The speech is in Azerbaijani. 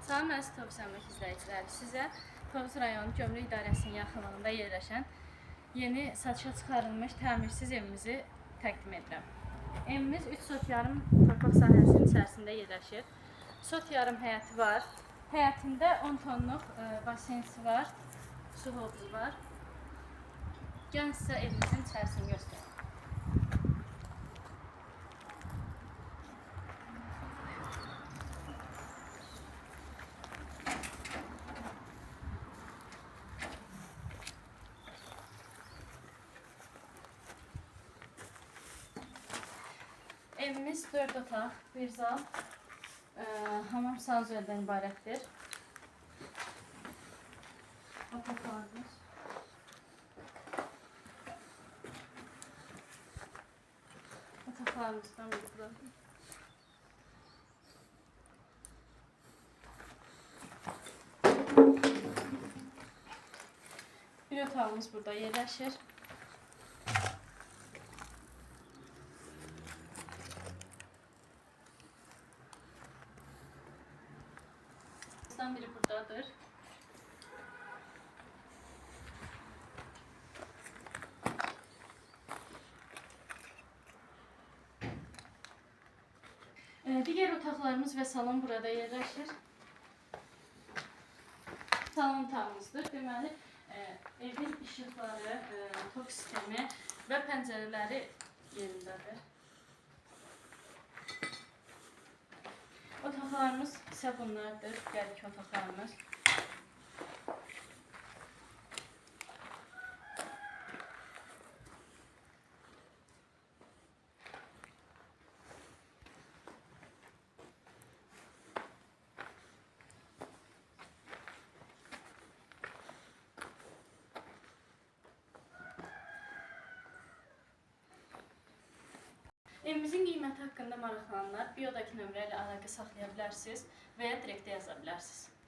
Salam, mən Tovuz əmək izləyiciləri. Sizə Tovuz rayonu Gömrük İdarəsinin yaxınlığında yerləşən yeni satışa çıxarılmış təmirsiz evimizi təqdim edirəm. Evimiz 3 sot yarım torpaq sahəsinin içərisində yerləşir. Sot yarım həyəti var. Həyətində 10 tonluq basensi var, su hovuzu var. Gəlin sizə evimizin içərisini göstərəm. Evimiz 4 otaq, 1 zal, hamam sanuzəldən ibarətdir. Otaqlarımız. Otaqlarımızdan biri. Bir otağımız burada yerləşir. Biri buradadır. Diğer otaqlarımız ve salon burada yerləşir. Salon otağımızdır. Deməli, evin işıqları, tok sistemi və pəncərələri yerindədir. Otaqlarımız isə bunlardır. Gəlin ki, otaqlarımız. Evimizin qiyməti haqqında maraqlananlar biodakı nömrə ilə əlaqə saxlaya bilərsiniz və ya direktə yaza bilərsiniz.